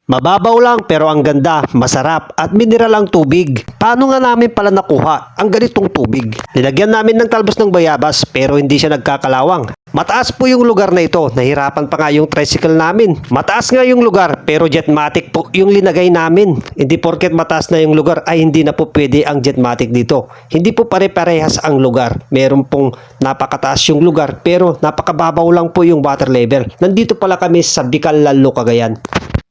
Mababaw lang pero ang ganda, masarap at mineral ang tubig. Paano nga namin pala nakuha ang ganitong tubig? Nilagyan namin ng talbos ng bayabas pero hindi siya nagkakalawang. Mataas po yung lugar na ito, nahirapan pa nga yung tricycle namin. Mataas nga yung lugar pero jetmatic po yung linagay namin. Hindi porket mataas na yung lugar ay hindi na po pwede ang jetmatic dito. Hindi po pare-parehas ang lugar. Meron pong napakataas yung lugar pero napakababaw lang po yung water level. Nandito pala kami sa Bicol, Lalo, Cagayan.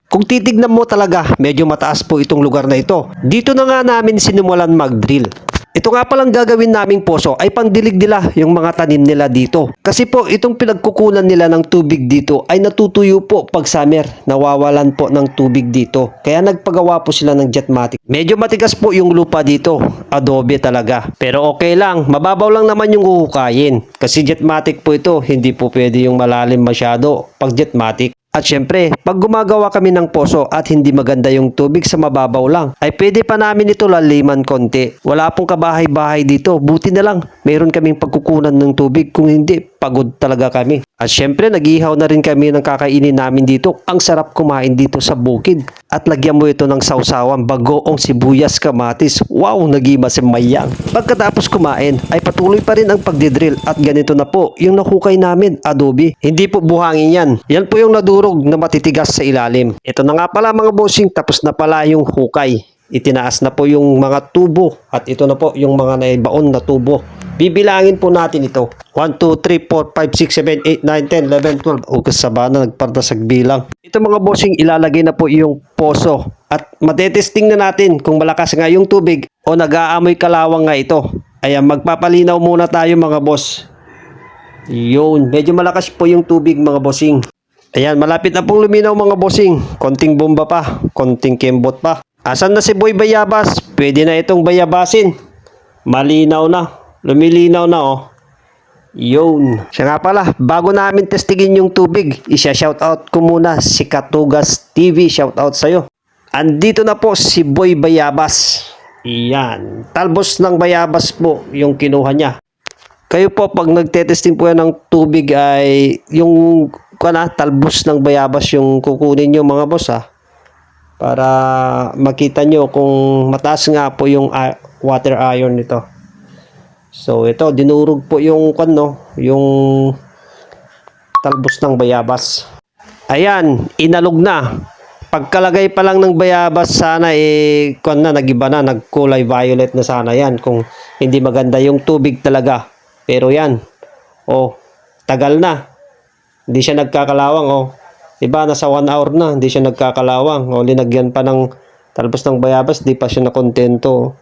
Kung titignan mo talaga, medyo mataas po itong lugar na ito. Dito na nga namin sinimulan mag-drill. Ito nga palang gagawin naming poso ay pandilig nila yung mga tanim nila dito. Kasi po itong pinagkukunan nila ng tubig dito ay natutuyo po pag summer. Nawawalan po ng tubig dito. Kaya nagpagawa po sila ng jetmatic. Medyo matigas po yung lupa dito. Adobe talaga. Pero okay lang. Mababaw lang naman yung huhukayin. Kasi jetmatic po ito. Hindi po pwede yung malalim masyado pag jetmatic. At syempre, pag gumagawa kami ng poso at hindi maganda yung tubig sa mababaw lang, ay pwede pa namin ito laliman konti. Wala pong kabahay-bahay dito. Buti na lang, mayroon kaming pagkukunan ng tubig. Kung hindi, pagod talaga kami. At syempre, nag-ihaw na rin kami ng kakainin namin dito. Ang sarap kumain dito sa bukid. At lagyan mo ito ng sausawan, bagoong sibuyas, kamatis. Wow, nagimasemayang. Pagkatapos kumain, ay patuloy pa rin ang pagdidrill. At ganito na po, yung nahukay namin, adobe. Hindi po buhangin yan. Yan po yung nadurog na matitigas sa ilalim. Ito na nga pala mga bossing, tapos na pala yung hukay. Itinaas na po yung mga tubo. At ito na po yung mga naibaon na tubo. Bibilangin po natin ito. 1, 2, 3, 4, 5, 6, 7, 8, 9, 10, 11, 12. Ugas sa bana, nagpartasag bilang. Ito mga bossing, ilalagay na po yung poso. At matetesting na natin kung malakas nga yung tubig o nag-aamoy kalawang nga ito. Ayan, magpapalinaw muna tayo mga boss. Yun, medyo malakas po yung tubig mga bossing. Ayan, malapit na pong luminaw mga bossing. Konting bomba pa, konting kembot pa. Asan na si Boy Bayabas? Pwede na itong bayabasin. Malinaw na. Lumilinaw na oh. Yun. Siya nga pala, bago namin testigin yung tubig, isya-shoutout ko muna si Katugas TV. Shoutout sa'yo. Andito na po si Boy Bayabas. Iyan. Talbos ng bayabas po yung kinuha niya. Kayo po, pag nagtetesting po yan ng tubig ay yung talbos ng bayabas yung kukunin nyo mga boss ha. Para makita nyo kung mataas nga po yung water iron nito. So ito, dinurog po yung yung talbos ng bayabas. Ayan, inalog na. Pagkalagay pa lang ng bayabas sana nagiba na, nagkulay violet na sana yan kung hindi maganda yung tubig talaga. Pero yan, tagal na. Hindi siya nagkakalawang Diba, nasa 1 hour na, hindi siya nagkakalawang. Linagyan pa ng talbos ng bayabas, di pa siya nakontento.